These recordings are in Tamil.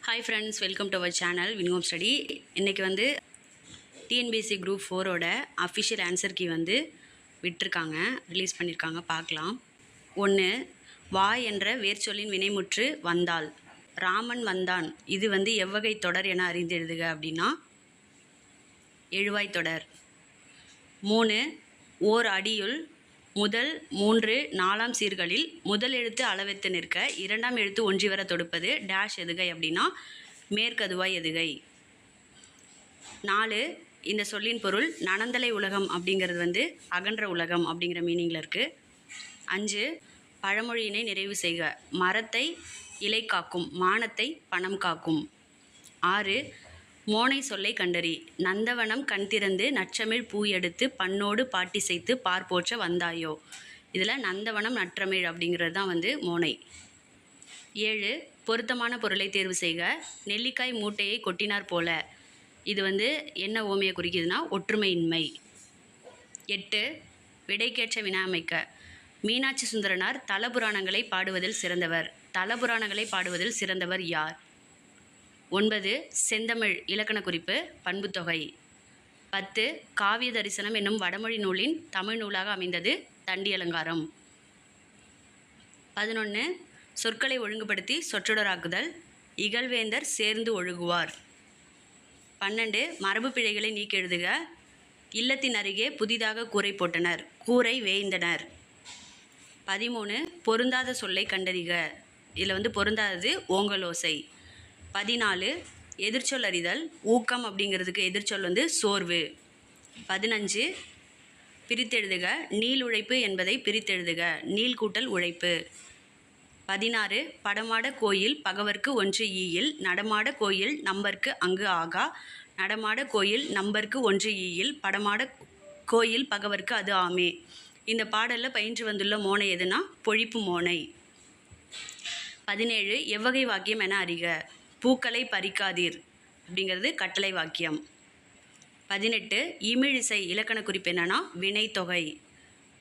Hi friends, welcome to our channel வின்ஹோம் ஸ்டடி. இன்றைக்கி வந்து டிஎன்பிஎஸ்சி குரூப் 4ஓட அஃபிஷியல் ஆன்சர் கீ வந்து விட்டுருக்காங்க, ரிலீஸ் பண்ணியிருக்காங்க. பார்க்கலாம். 1. வா என்ற வேர்ச்சொல்லின் வினைமுற்று வந்தால். ராமன் வந்தான், இது வந்து எவ்வகை தொடர் என அறிந்து எழுதுக அப்படின்னா எழுவாய் தொடர். 3. ஓர் அடியுள் முதல் 3 4ஆம் சீர்களில் முதல் எழுத்து அளவெத்து நிற்க இரண்டாம் எழுத்து ஒன்றி வர தொடுப்பது டேஷ் எதுகை அப்படின்னா மேற்கதுவாய் எதுகை. 4. இந்த சொல்லின் பொருள் நனந்தலை உலகம் அப்படிங்கிறது வந்து அகன்ற உலகம் அப்படிங்கிற மீனிங்கில் இருக்குது. 5. பழமொழியினை நிறைவு செய்க. மரத்தை இலை காக்கும், மானத்தை பணம் காக்கும். 6. மோனை சொல்லை கண்டறி. நந்தவனம் கண் திறந்து நற்றமிழ் பூ எடுத்து பண்ணோடு பாட்டிசைத்து பார்ப்போற்ற வந்தாயோ. இதில் நந்தவனம் நற்றமிழ் அப்படிங்கிறது தான் வந்து மோனை. 7. பொருத்தமான பொருளை தேர்வு செய்க. நெல்லிக்காய் மூட்டையை கொட்டினார் போல. இது வந்து என்ன ஓமையை குறிக்குதுன்னா ஒற்றுமையின்மை. 8. விடைக்கேற்ற வினா அமைக்க. மீனாட்சி சுந்தரனார் தலபுராணங்களை பாடுவதில் சிறந்தவர். தலபுராணங்களை பாடுவதில் சிறந்தவர் யார்? 9. செந்தமிழ் இலக்கண குறிப்பு பண்புத்தொகை. 10. காவிய தரிசனம் என்னும் வடமொழி நூலின் தமிழ் நூலாக அமைந்தது தண்டியலங்காரம். 11. சொற்களை ஒழுங்குபடுத்தி சொற்றொடராக்குதல். இகழ்வேந்தர் சேர்ந்து ஒழுகுவார். 12. மரபு பிழைகளை நீக்கி எழுதுக. இல்லத்தின் அருகே புதிதாக கூரை போட்டனர், கூரை வேய்ந்தனர். 13. பொருந்தாத சொல்லை கண்டறிக. இதில் வந்து பொருந்தாதது ஓங்கலோசை. 14. எதிர்ச்சொல் அறிதல். ஊக்கம் அப்படிங்கிறதுக்கு எதிர்ச்சொல் வந்து சோர்வு. 15. பிரித்தெழுதுக. நீள் உழைப்பு என்பதை பிரித்தெழுதுக. நீள் கூட்டல் உழைப்பு. 16. படமாட கோயில் பகவர்க்கு ஒன்று ஈயில், நடமாட கோயில் நம்பர்க்கு அங்கு ஆகா. நடமாட கோயில் நம்பர்க்கு ஒன்று ஈயில், படமாட கோயில் பகவர்க்கு அது ஆமே. இந்த பாடலில் பயின்று வந்துள்ள மோனை எதுனா பொழிப்பு மோனை. 17. எவ்வகை வாக்கியம் என அறிக. பூக்களை பறிக்காதீர் அப்படிங்கிறது கட்டளை வாக்கியம். 18. இமிழிசை இலக்கண குறிப்பு என்னன்னா வினைத்தொகை.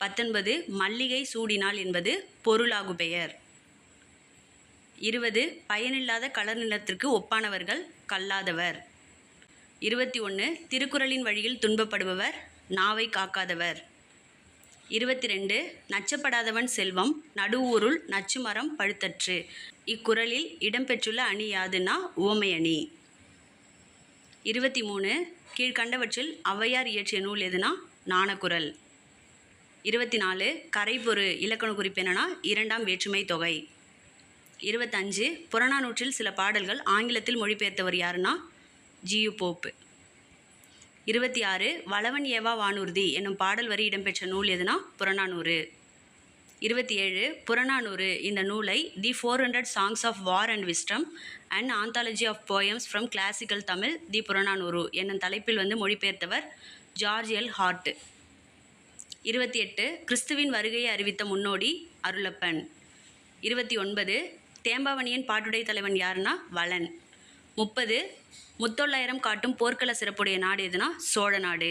19. மல்லிகை சூடினாள் என்பது பொருளாகு பெயர். 20. பயனில்லாத கலர் நிலத்திற்கு ஒப்பானவர்கள் கல்லாதவர். 21. திருக்குறளின் வழியில் துன்பப்படுபவர் நாவை காக்காதவர். 22. நச்சப்படாதவன் செல்வம் நடுவூருள் நச்சு மரம் பழுத்தற்று. இக்குறளில் இடம்பெற்றுள்ள அணி யாதுன்னா உவமை அணி. 23. கீழ்கண்டவற்றில் ஔவையார் இயற்றிய நூல் எதுனா நாணக்குறள். 24. கரைபொரு இலக்கண குறிப்பு என்னன்னா இரண்டாம் வேற்றுமை தொகை. 25. புறநானூற்றில் சில பாடல்கள் ஆங்கிலத்தில் மொழிபெயர்த்தவர் யாருன்னா ஜியு போப். 26. வளவன் ஏவா வானூர்தி என்னும் பாடல் வரி இடம்பெற்ற நூல் எதுனா புறநானூறு. 27. புறநானூறு இந்த நூலை the 400 songs of war and wisdom and anthology of poems from classical Tamil the Purananuru என்னும் தலைப்பில் வந்து மொழிபெயர்த்தவர் ஜார்ஜ் எல் ஹார்ட். 28. கிறிஸ்துவின் வருகையை அறிவித்த முன்னோடி அருளப்பன். 29. தேம்பாவணியின் பாட்டுடை தலைவன் யாருன்னா வளன். 30. முத்தொள்ளாயிரம் காட்டும் போர்க்கள சிறப்புடைய நாடு எதுனா சோழ நாடு.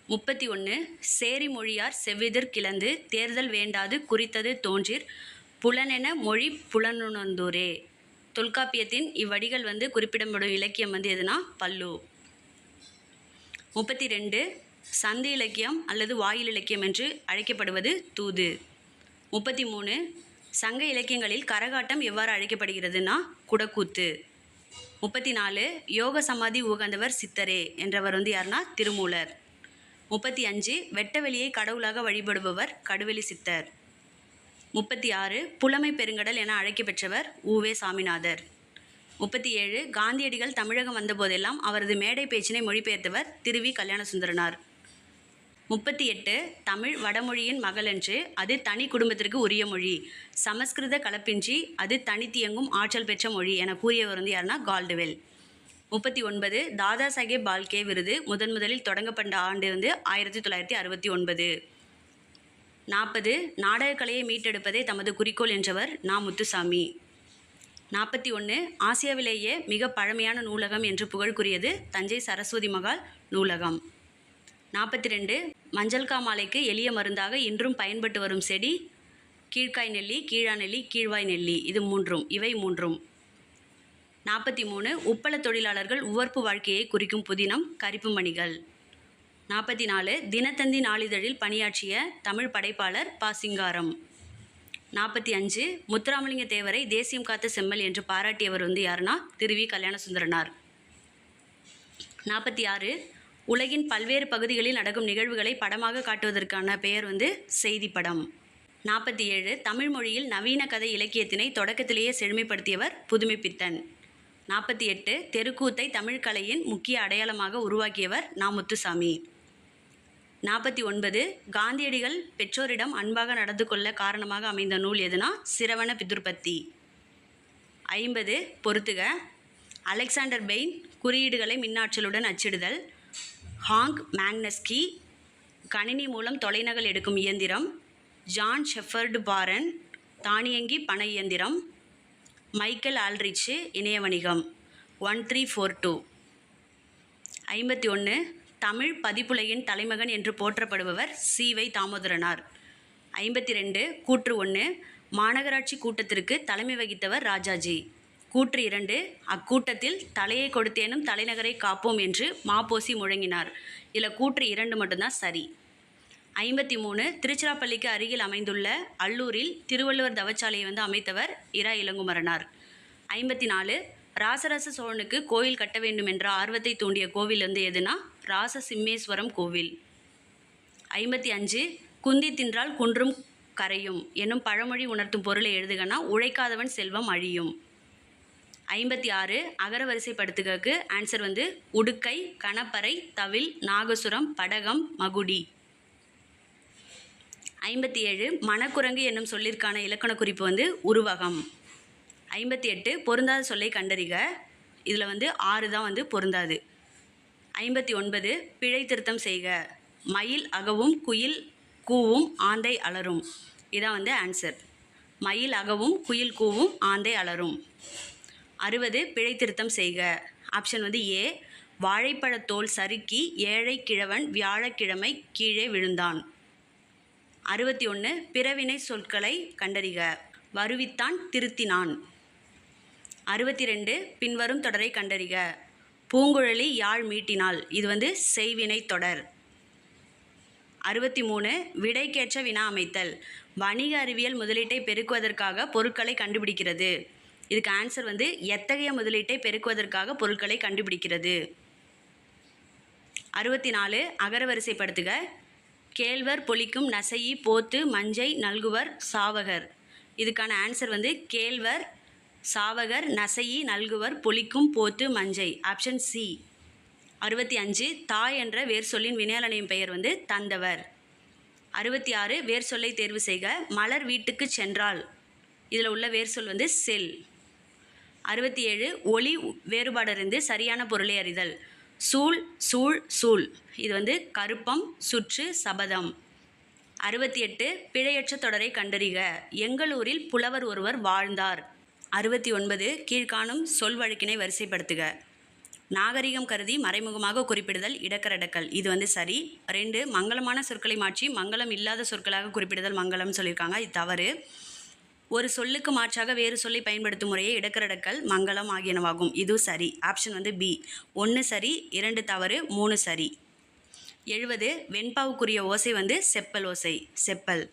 31. சேரி மொழியார் செவ்விதிர் கிளந்து தேர்தல் வேண்டாது குறித்தது தோன்றிர் புலனென மொழி புலனுணர்ந்தோரே. தொல்காப்பியத்தின் இவ்வடிகள் வந்து குறிப்பிடப்படும் இலக்கியம் வந்து எதுனா பல்லு. 32. சந்தி இலக்கியம் அல்லது வாயில் இலக்கியம் என்று அழைக்கப்படுவது தூது. 33. சங்க இலக்கியங்களில் கரகாட்டம் எவ்வாறு அழைக்கப்படுகிறதுனா குடக்கூத்து. 34. யோக சமாதி உகந்தவர் சித்தரே என்றவர் வந்து யாருன்னா திருமூலர். 35. வெட்ட வெளியை கடவுளாக வழிபடுபவர் கடுவெளி சித்தர். 36. புலமை பெருங்கடல் என அழைக்கப்பெற்றவர் உவே சாமிநாதர். 37. காந்தியடிகள் தமிழகம் வந்தபோதெல்லாம் அவரது மேடை பேச்சினை மொழிபெயர்த்தவர் திருவி கல்யாணசுந்தரனார். 38. தமிழ் வடமொழியின் மகளென்று அது தனி குடும்பத்திற்கு உரிய மொழி, சமஸ்கிருத கலப்பின்றி அது தனித்தியங்கும் ஆற்றல் பெற்ற மொழி என கூறியவர் வந்து யாருன்னா கால்டுவெல். 39. தாதா சாஹேப் பால்கே விருது முதலில் தொடங்கப்பட்ட ஆண்டு வந்து 1969. 40. நாடகக்கலையை மீட்டெடுப்பதே தமது குறிக்கோள் என்றவர் நா முத்துசாமி. 41. ஆசியாவிலேயே மிக பழமையான நூலகம் என்று புகழ்குரியது தஞ்சை சரஸ்வதி மகால் நூலகம். 42. மஞ்சள் காமாலைக்கு எளிய மருந்தாக இன்றும் பயன்பட்டு வரும் செடி கீழ்காய் நெல்லி, கீழா நெல்லி, கீழ்வாய் நெல்லி. இவை மூன்றும். 43 உப்பள தொழிலாளர்கள் உவர்ப்பு வாழ்க்கையை குறிக்கும் புதினம் கரிப்புமணிகள். 44 தினத்தந்தி நாளிதழில் பணியாற்றிய தமிழ் படைப்பாளர் ப. சிங்காரம். 45 முத்துராமலிங்க தேவரை தேசியம் காத்த செம்மல் என்று பாராட்டியவர் யாருன்னா திருவி கல்யாணசுந்தரனார். 46 உலகின் பல்வேறு பகுதிகளில் நடக்கும் நிகழ்வுகளை படமாக காட்டுவதற்கான பெயர் செய்திப்படம். 47 தமிழ் மொழியில் நவீன கதை இலக்கியத்தினை தொடக்கத்திலேயே செழுமைப்படுத்தியவர் புதுமைப்பித்தன். 48 தெருக்கூத்தை தமிழ் கலையின் முக்கிய அடையாளமாக உருவாக்கியவர் நா. முத்துசாமி. 49 காந்தியடிகள் பெற்றோரிடம் அன்பாக நடந்து கொள்ள காரணமாக அமைந்த நூல் எதுனா சிரவண பிதுர்பத்தி. 50 பொறுத்துக. அலெக்சாண்டர் பெயின் குறியீடுகளை மின்னாற்றலுடன் அச்சிடுதல். ஹாங் மேக்னஸ்கி கணினி மூலம் தொலைநகல் எடுக்கும் இயந்திரம். ஜான் ஷெஃபர்டு பாரன் தானியங்கி பண இயந்திரம். மைக்கேல் ஆல்ரிச்சு இணைய வணிகம். 1342. 51 தமிழ் பதிப்புலகின் தலைமகன் என்று போற்றப்படுபவர் சி. வை. தாமோதரனார். 52 கூற்று 1 மாநகராட்சி கூட்டத்திற்கு தலைமை வகித்தவர் ராஜாஜி. கூற்று 2 அக்கூட்டத்தில் தலையை கொடுத்தேனும் தலைநகரை காப்போம் என்று மாப்போசி முழங்கினார். இதில் கூற்று 2 மட்டும்தான் சரி. 53 திருச்சிராப்பள்ளிக்கு அருகில் அமைந்துள்ள அல்லூரில் திருவள்ளுவர் தவச்சாலையை அமைத்தவர் இரா. இளங்குமரனார். 54 ராசராச சோழனுக்கு கோவில் கட்ட வேண்டும் என்ற ஆர்வத்தை தூண்டிய கோவில் எதுனா ராசசிம்மேஸ்வரம் கோவில். 55 குந்தி தின்றால் குன்றும் கரையும் என்னும் பழமொழி உணர்த்தும் பொருளை எழுதுகனா உழைக்காதவன் செல்வம் அழியும். 56 அகர வரிசைப்படுத்துகக்கு ஆன்சர் உடுக்கை, கணப்பறை, தவில், நாகசுரம், படகம், மகுடி. 57 மணக்குரங்கு என்னும் சொல்லிற்கான இலக்கண குறிப்பு உருவகம். 58 பொருந்தாத சொல்லை கண்டறிக. இதில் 6 தான் பொருந்தாது. 59 பிழை திருத்தம் செய்க. மயில் அகவும் குயில் கூவும் ஆந்தை அலரும். இதான் ஆன்சர். மயில் அகவும் குயில் கூவும் ஆந்தை அலரும். 60 பிழை திருத்தம் செய்க. ஆப்ஷன் ஏ வாழைப்பழத்தோல் சறுக்கி ஏழை கிழவன் வியாழக்கிழமை கீழே விழுந்தான். 61 பிறவினை சொற்களை கண்டறிக. வருவித்தான் திருத்தினான். 62 பின்வரும் தொடரை கண்டறிக. பூங்குழலி யாழ் மீட்டினாள். இது செய்வினை தொடர். 63 விடைக்கேற்ற வினா அமைத்தல். வணிக அறிவியல் முதலீட்டை பெருக்குவதற்காக பொருட்களை கண்டுபிடிக்கிறது. இதுக்கு ஆன்சர் எத்தகைய முதலீட்டை பெருக்குவதற்காக பொருட்களை கண்டுபிடிக்கிறது. 64 அகர வரிசைப்படுத்துக. கேழ்வர் பொலிக்கும் நசையி போத்து மஞ்சை நல்குவர் சாவகர். இதுக்கான ஆன்சர் கேழ்வர் சாவகர் நசையி நல்குவர் பொலிக்கும் போத்து மஞ்சை. Option C. 65 தாய் என்ற வேர் சொல்லின் வினையாளனின் பெயர் தந்தவர். 66 வேர் சொல்லை தேர்வு செய்க. மலர் வீட்டுக்கு சென்றால். இதில் உள்ள வேர் சொல் செல். 67 ஒளி வேறுபாடிருந்து சரியான பொருளை அறிதல். சூழ் சூழ் சூழ். இது கருப்பம் சுற்று சபதம். 68 பிழையற்ற தொடரை கண்டறிக. எங்களூரில் புலவர் ஒருவர் வாழ்ந்தார். 69 கீழ்காணும் சொல் வழக்கினை வரிசைப்படுத்துக. நாகரிகம் கருதி மறைமுகமாக குறிப்பிடுதல் இடக்கரடக்கல். இது சரி. 2 மங்களமான சொற்களை மாற்றி மங்களம் இல்லாத சொற்களாக குறிப்பிடுதல் மங்களம்னு சொல்லியிருக்காங்க. இது தவறு. ஒரு சொல்லுக்கு மாற்றாக வேறு சொல்லை பயன்படுத்தும் முறையே இடக்கரடக்கல் மங்களம் ஆகியனவாகும். இது சரி. Option B. 1 சரி, 2 தவறு, 3 சரி. 70 வெண்பாவுக்குரிய ஓசை செப்பல் ஓசை செப்பல்.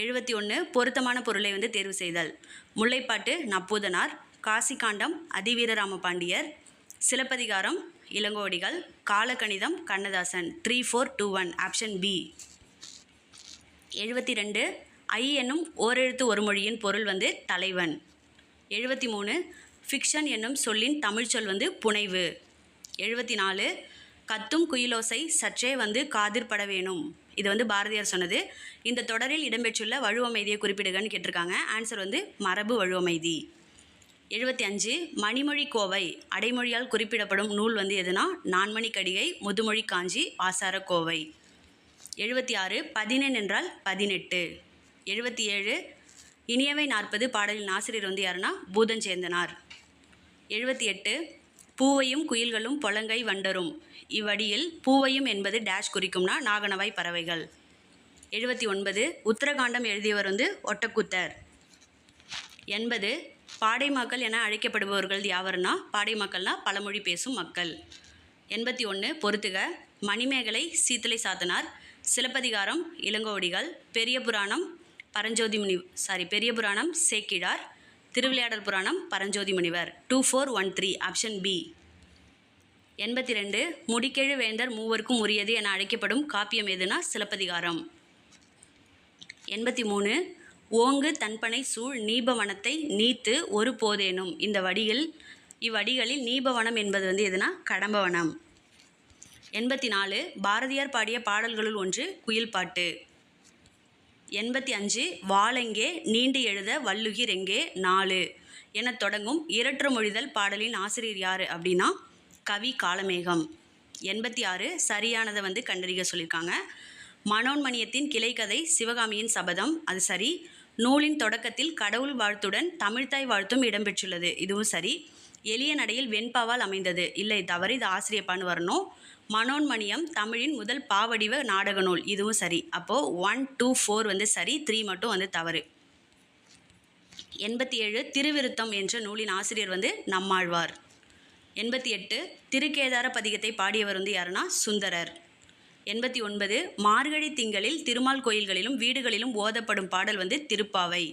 71 பொருத்தமான பொருளை தேர்வு செய்தல். முல்லைப்பாட்டு நப்பூதனார். காசிகாண்டம் அதிவீரராம பாண்டியர். சிலப்பதிகாரம் இளங்கோவடிகள். காலக்கணிதம் கண்ணதாசன். 3421 option B. 72 ஐ என்னும் ஓரெழுத்து ஒரு மொழியின் பொருள் தலைவன். 73 ஃபிக்ஷன் என்னும் சொல்லின் தமிழ்ச்சொல் புனைவு. 74 கத்தும் குயிலோசை சற்றே காதிற்பட வேணும். இது பாரதியார் சொன்னது. இந்த தொடரில் இடம்பெற்றுள்ள வழுவமைதியை குறிப்பிடுகன்னு கேட்டிருக்காங்க. ஆன்சர் மரபு வழுவமைதி. 75 மணிமொழி கோவை அடைமொழியால் குறிப்பிடப்படும் நூல் எதுனா நான்மணி கடிகை, முதுமொழி காஞ்சி, ஆசார கோவை. 76 பதினெண் என்றால் 18. 77 இனியவை 40 பாடலின் ஆசிரியர் யாருன்னா பூதஞ்சேந்தனார். 78 பூவையும் குயில்களும் பொலங்கை வண்டரும். இவ்வடியில் பூவையும் என்பது டேஷ் குறிக்கும்னா நாகனவாய் பறவைகள். 79 உத்தரகாண்டம் எழுதியவர் ஒட்டக்கூத்தர். 80 பாடைமாக்கள் என அழைக்கப்படுபவர்கள் யாவர்னா பாடைமாக்கள்னா பழமொழி பேசும் மக்கள். 81 பொறுத்துக. மணிமேகலை சீத்தலை சாத்தனார், சிலப்பதிகாரம் இளங்கோவடிகள், பெரிய புராணம் பெரிய புராணம் சேக்கிழார், திருவிளையாடல் புராணம் பரஞ்சோதி முனிவர். 2413 ஆப்ஷன் பி. 82 முடிக்கெழு வேந்தர் மூவருக்கும் உரியது என அழைக்கப்படும் காப்பியம் எதுனா சிலப்பதிகாரம். 83 ஓங்கு தன்பனை சூழ் நீபவனத்தை நீத்து ஒரு போதேனும். இவ்வடிகளில் நீபவனம் என்பது எதுனா கடம்பவனம். 84 பாரதியார் பாடிய பாடல்களுள் ஒன்று குயில் பாட்டு. 85 வாளெங்கே நீண்டு எழுத வள்ளுகிர் எங்கே 4 என தொடங்கும் இரற்று மொழிதல் பாடலின் ஆசிரியர் யார் அப்படின்னா கவி காளமேகம். 86 சரியானதை கண்டறிய சொல்லியிருக்காங்க. மனோன்மணியத்தின் கிளைக்கதை சிவகாமியின் சபதம், அது சரி. நூலின் தொடக்கத்தில் கடவுள் வாழ்த்துடன் தமிழ்த்தாய் வாழ்த்தும் இடம்பெற்றுள்ளது, இதுவும் சரி. எளிய நடையில் வெண்பாவால் அமைந்தது, இல்லை தவறு, இது ஆசிரியப்பான்னு வரணும். மனோன்மணியம் தமிழின் முதல் பாவடிவ நாடக நூல், இதுவும் சரி. அப்போது 1, 2, 4 சரி, 3 மட்டும் தவறு. 87 திருவிருத்தம் என்ற நூலின் ஆசிரியர் நம்மாழ்வார். 88 திருக்கேதார பதிகத்தை பாடியவர் யாருன்னா சுந்தரர். 89 மார்கழி திங்களில் திருமால் கோயில்களிலும் வீடுகளிலும் ஓதப்படும் பாடல் திருப்பாவை.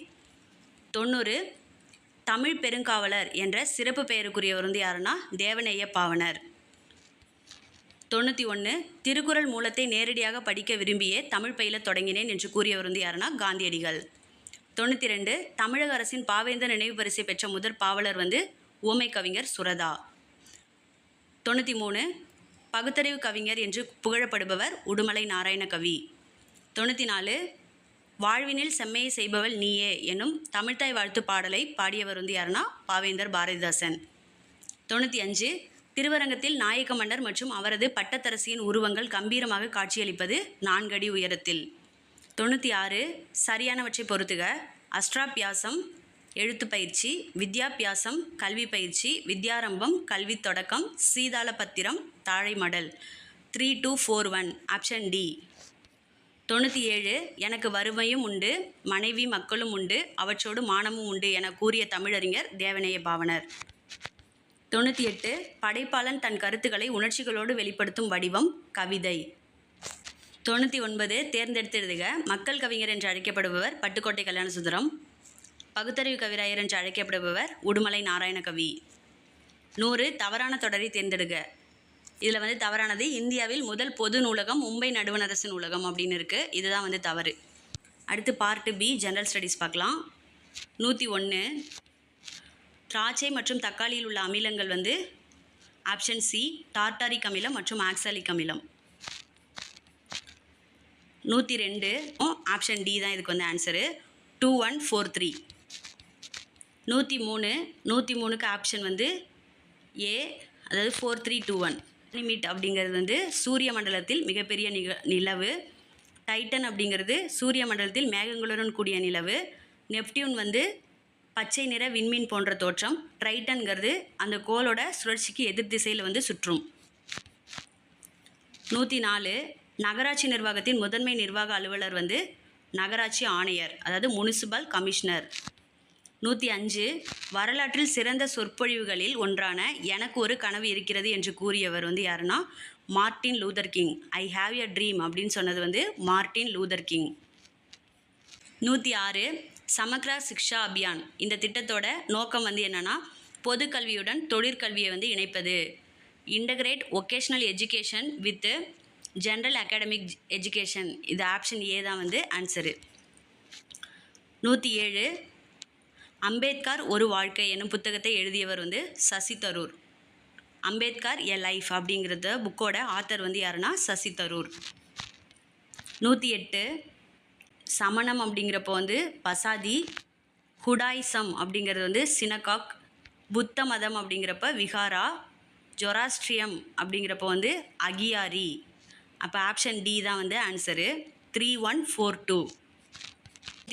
90 தமிழ் பெருங்காவலர் என்ற சிறப்பு பெயருக்குரியவர் யாருன்னா தேவநேய பாவனர். 91 திருக்குறள் மூலத்தை நேரடியாக படிக்க விரும்பியே தமிழ் பயில தொடங்கினேன் என்று கூறியவர் யாருன்னா காந்தியடிகள். 92 தமிழக அரசின் பாவேந்தர் நினைவு பரிசை பெற்ற முதற் பாவலர் ஊமை கவிஞர் சுரதா. 93 பகுத்தறிவு கவிஞர் என்று புகழப்படுபவர் உடுமலை நாராயணகவி. 94 வாழ்வினில் செம்மையை செய்பவள் நீயே என்னும் தமிழ்த்தாய் வாழ்த்து பாடலை பாடியவர் யாருன்னா பாவேந்தர் பாரதிதாசன். 95 திருவரங்கத்தில் நாயக்க மன்னர் மற்றும் அவரது பட்டத்தரசியின் உருவங்கள் கம்பீரமாக காட்சியளிப்பது 4 அடி உயரத்தில். 96 சரியானவற்றை பொறுத்துக. அஷ்டாபியாசம் எழுத்து பயிற்சி, வித்யாபியாசம் கல்வி பயிற்சி, வித்யாரம்பம் கல்வி தொடக்கம், சீதாள பத்திரம் தாழை மடல். 3241 ஆப்ஷன் டி. 97 எனக்கு வறுமையும் உண்டு, மனைவி மக்களும் உண்டு, அவற்றோடு மானமும் உண்டு என கூறிய தமிழறிஞர் தேவநேய பாவனர். 98 படைப்பாளன் தன் கருத்துக்களை உணர்ச்சிகளோடு வெளிப்படுத்தும் வடிவம் கவிதை. 99 தேர்ந்தெடுத்து எழுதுக. மக்கள் கவிஞர் என்று அழைக்கப்படுபவர் பட்டுக்கோட்டை கல்யாணசுந்தரம். பகுத்தறிவு கவிராயர் என்று அழைக்கப்படுபவர் உடுமலை நாராயணகவி. 100 தவறான தொடரை தேர்ந்தெடுக்க. இதில் தவறானது இந்தியாவில் முதல் பொது நூலகம் மும்பை நடுவணரசு நூலகம் அப்படின்னு இருக்குது, இதுதான் தவறு. அடுத்து பார்ட் பி ஜெனரல் ஸ்டடீஸ் பார்க்கலாம். 101 திராட்சை மற்றும் தக்காளியில் உள்ள அமிலங்கள் ஆப்ஷன் சி டார்டாரிக் அமிலம் மற்றும் ஆக்சாலிக் அமிலம். 102 ஆப்ஷன் டி தான் இதுக்கு ஆன்சரு. 2143. 103க்கு ஆப்ஷன் ஏ, அதாவது 4321. லிமிட் அப்படிங்கிறது சூரிய மண்டலத்தில் மிகப்பெரிய நிலவு. டைட்டன் அப்படிங்கிறது சூரிய மண்டலத்தில் மேகங்களுடன் கூடிய நிலவு. நெப்டியூன் பச்சை நிற விண்மீன் போன்ற தோற்றம். ட்ரைட்டன்கிறது அந்த கோளோட சுழற்சிக்கு எதிர் திசையில் சுற்றும். 104 நகராட்சி நிர்வாகத்தின் முதன்மை நிர்வாக அலுவலர் நகராட்சி ஆணையர், அதாவது முனிசிபல் கமிஷனர். 105 வரலாற்றில் சிறந்த சொற்பொழிவுகளில் ஒன்றான எனக்கு ஒரு கனவு இருக்கிறது என்று கூறியவர் யாருன்னா Martin Luther king. I have a dream அப்படின்னு சொன்னது மார்ட்டின் லூதர் கிங். 106 சமக்ரா சிக்ஷா அபியான் இந்த திட்டத்தோட நோக்கம் என்னன்னா பொது கல்வியுடன் தொழிற்கல்வியை இணைப்பது. Integrate vocational education with general academic education. இது ஆப்ஷன் ஏ தான் ஆன்சரு. 107 அம்பேத்கர் ஒரு வாழ்க்கை என்னும் புத்தகத்தை எழுதியவர் சசி தரூர். அம்பேத்கர் எ லைஃப் அப்படிங்கிறத புக்கோட ஆத்தர் யாருன்னா சசி தரூர். 108 சமணம் அப்படிங்கிறப்போ பசாதி, ஹுடாயிசம் அப்படிங்கிறது சினகாக், புத்த மதம் அப்படிங்கிறப்ப விகாரா, ஜொராஸ்ட்ரியம் அப்படிங்கிறப்போ அகியாரி. அப்போ ஆப்ஷன் டி தான் ஆன்சரு. 3142.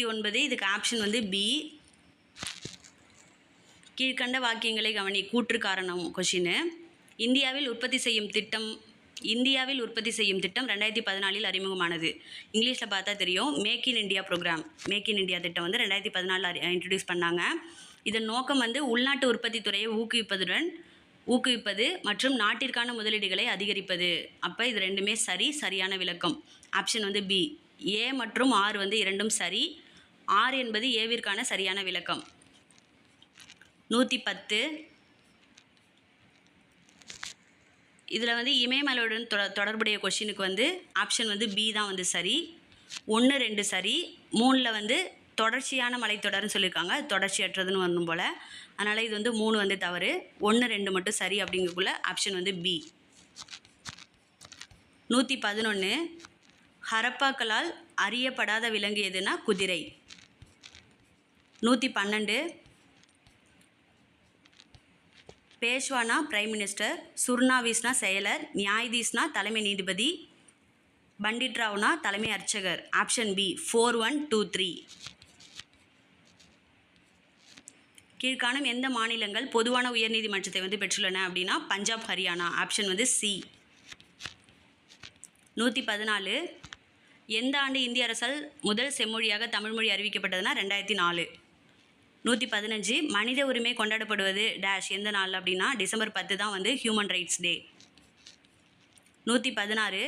109 இதுக்கு ஆப்ஷன் பி. கீழ்கண்ட வாக்கியங்களை கவனி. கூற்று காரணம் கொஷின். இந்தியாவில் உற்பத்தி செய்யும் திட்டம் 2014 அறிமுகமானது. இங்கிலீஷில் பார்த்தா தெரியும். Make in India program. Make in India திட்டம் 2014 இன்ட்ரடியூஸ் பண்ணாங்க. இதன் நோக்கம் வந்து உள்நாட்டு உற்பத்தி துறையை ஊக்குவிப்பது மற்றும் நாட்டிற்கான முதலீடுகளை அதிகரிப்பது. அப்போ இது ரெண்டுமே சரியான விளக்கம். ஆப்ஷன் வந்து பி. ஏ மற்றும் ஆர் வந்து இரண்டும் சரி. ஆர் என்பது ஏவிற்கான சரியான விளக்கம். 110 இதில் வந்து இமயமலையுடன் தொடர்புடைய கொஷினுக்கு வந்து ஆப்ஷன் வந்து பி தான் வந்து சரி. 1, 2 சரி. 3ல் வந்து தொடர்ச்சியான மலைத்தொடர்னு சொல்லியிருக்காங்க, தொடர்ச்சியற்றதுன்னு வரணும் போல். அதனால் இது வந்து 3 வந்து தவறு. 1, 2 மட்டும் சரி அப்படிங்கக்குள்ள ஆப்ஷன் வந்து பி. 111 ஹரப்பாக்களால் அறியப்படாத விலங்கு எதுனா குதிரை. 112 பேஷ்வானா பிரைம் மினிஸ்டர், சுர்னாவிஸ்னா செயலர், நியாயதீஸ்னா தலைமை நீதிபதி, பண்டிட் ராவ்னா தலைமை அர்ச்சகர். Option B 4, 1, 2, 3. கீழ்காணும் எந்த மாநிலங்கள் பொதுவான உயர்நீதிமன்றத்தை வந்து பெற்றுள்ளன அப்படின்னா பஞ்சாப், ஹரியானா. ஆப்ஷன் வந்து சி. 114 எந்த ஆண்டு இந்திய அரசால் முதல் செம்மொழியாக தமிழ்மொழி அறிவிக்கப்பட்டதுன்னா 2004. 115 மனித உரிமை கொண்டாடப்படுவது டேஷ் எந்த நாள் அப்படின்னா டிசம்பர் 10 தான் வந்து ஹியூமன் ரைட்ஸ் டே. 116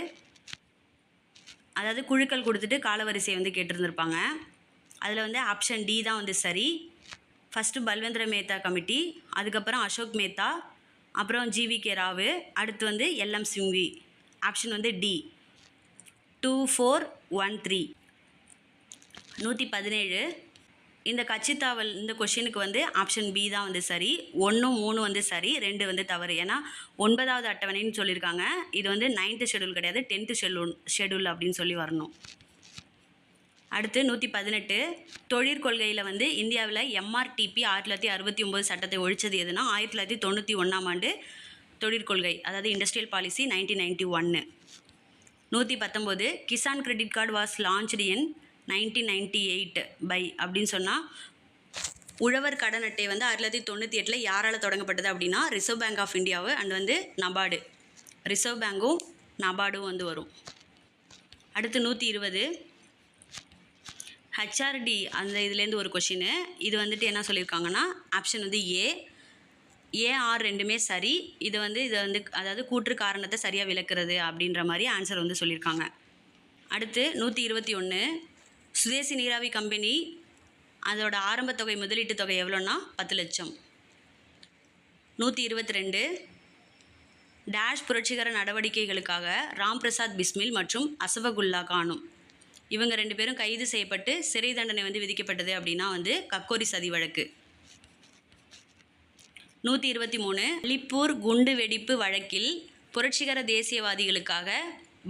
அதாவது குழுக்கள் கொடுத்துட்டு காலவரிசையை வந்து கேட்டிருந்துருப்பாங்க. அதில் வந்து ஆப்ஷன் டி தான் வந்து சரி. ஃபஸ்ட்டு பல்வேந்திர மேத்தா கமிட்டி, அதுக்கப்புறம் அசோக் மேத்தா, அப்புறம் ஜிவிகே ராவ், அடுத்து வந்து எல்எம் சிங்வி. ஆப்ஷன் வந்து டி 2, 4, 1, 3. 117 இந்த கட்சித்தாவல் இந்த கொஷினுக்கு வந்து ஆப்ஷன் பி தான் வந்து சரி. 1, 3 வந்து சரி, 2 வந்து தவறு. ஏன்னா 9வது அட்டவணைன்னு சொல்லியிருக்காங்க. இது வந்து 9th ஷெடியூல் கிடையாது, 10th ஷெடியூல் அப்படின்னு சொல்லி வரணும். அடுத்து 118 தொழிற்கொள்கையில் வந்து இந்தியாவில் MRTP 1969 சட்டத்தை ஒழிச்சது எதுனா 1991ஆம் ஆண்டு தொழிற்கொள்கை, அதாவது industrial policy 1991. 119 Kisan credit card was launched in 1998 by அப்படின்னு சொன்னால் உழவர் கடன் அட்டை வந்து 1998 யாரால் தொடங்கப்பட்டது அப்படின்னா ரிசர்வ் பேங்க் ஆஃப் இந்தியாவு அண்ட் வந்து நபார்டு. ரிசர்வ் பேங்கும் நபார்டும் வந்து வரும். அடுத்து 120 HRD அந்த இதுலேருந்து ஒரு கொஷின். இது வந்துட்டு என்ன சொல்லியிருக்காங்கன்னா ஆப்ஷன் வந்து ஏஆர் ரெண்டுமே சரி. இது வந்து அதாவது கூற்று காரணத்தை சரியாக விளக்குறது அப்படின்ற மாதிரி ஆன்சர் வந்து சொல்லியிருக்காங்க. அடுத்து 121 சுதேசி நீராவி கம்பெனி அதோட ஆரம்ப தொகை முதலீட்டு தொகை எவ்வளோன்னா 10 லட்சம். 122 டேஷ் புரட்சிகர நடவடிக்கைகளுக்காக ராம் பிரசாத் பிஸ்மில் மற்றும் அசஃபகுல்லா கானும் இவங்க 2 பேரும் கைது செய்யப்பட்டு சிறை தண்டனை வந்து விதிக்கப்பட்டது அப்படின்னா வந்து கக்கோரி சதி வழக்கு. 123 அலிப்பூர் குண்டு வெடிப்பு வழக்கில் புரட்சிகர தேசியவாதிகளுக்காக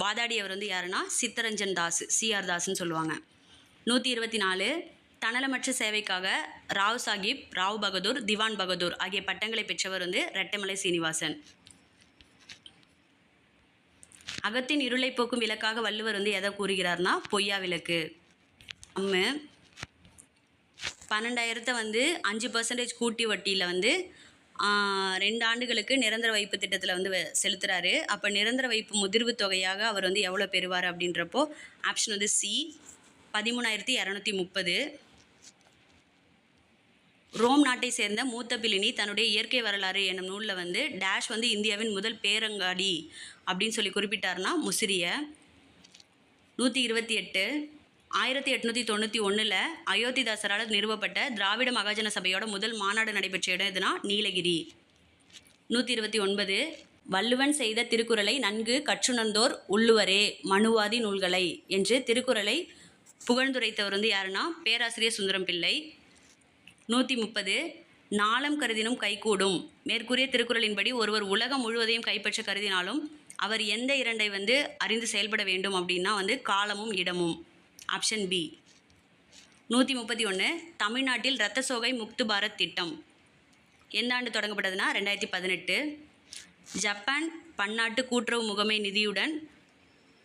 வாதாடியவர் வந்து யாருன்னா சித்தரஞ்சன் தாஸ், சிஆர் தாஸ்ன்னு சொல்லுவாங்க. 124 தன்னலமற்ற சேவைக்காக ராவ் சாஹிப், ராவ் பகதூர், திவான் பகதூர் ஆகிய பட்டங்களை பெற்றவர் வந்து ரெட்டமலை சீனிவாசன். அகத்தின் இருளை போக்கும் விளக்காக வள்ளுவர் வந்து எதை கூறுகிறார்னா பொய்யா விளக்கு. 12,000 வந்து 5% கூட்டி வட்டியில் வந்து 2 ஆண்டுகளுக்கு நிரந்தர வைப்பு திட்டத்தில் வந்து செலுத்துகிறாரு. அப்போ நிரந்தர வைப்பு முதிர்வு தொகையாக அவர் வந்து எவ்வளோ பெறுவார் அப்படின்றப்போ ஆப்ஷன் வந்து சி 13,230. ரோம் நாட்டை சேர்ந்த மூத்த பிலினி தன்னுடைய இயற்கை வரலாறு என்னும் நூலில் வந்து டேஷ் வந்து இந்தியாவின் முதல் பேரங்காடி அப்படின்னு சொல்லி குறிப்பிட்டார்னா முசிறிய. 128 1891 அயோத்திதாசரால் நிறுவப்பட்ட திராவிட மகாஜன சபையோட முதல் மாநாடு நடைபெற்ற இடம் எதுனா நீலகிரி. 129 வள்ளுவன் செய்த திருக்குறளை நன்கு கற்றுணர்ந்தோர் உள்ளுவரே மனுவாதி நூல்களை என்று திருக்குறளை புகழ்ந்துரைத்தவர் வந்து யாருன்னா பேராசிரியர் சுந்தரம் பிள்ளை. 130 நாளம் கருதினும் கைகூடும். மேற்கூறிய திருக்குறளின்படி ஒருவர் உலகம் முழுவதையும் கைப்பற்ற கருதினாலும் அவர் எந்த 2ஐ வந்து அறிந்து செயல்பட வேண்டும் அப்படின்னா வந்து காலமும் இடமும். Option B. 131 தமிழ்நாட்டில் இரத்த சோகை முக்து பாரத் திட்டம் எந்த ஆண்டு தொடங்கப்பட்டதுன்னா 2018. ஜப்பான் பன்னாட்டு கூட்டுறவு முகமை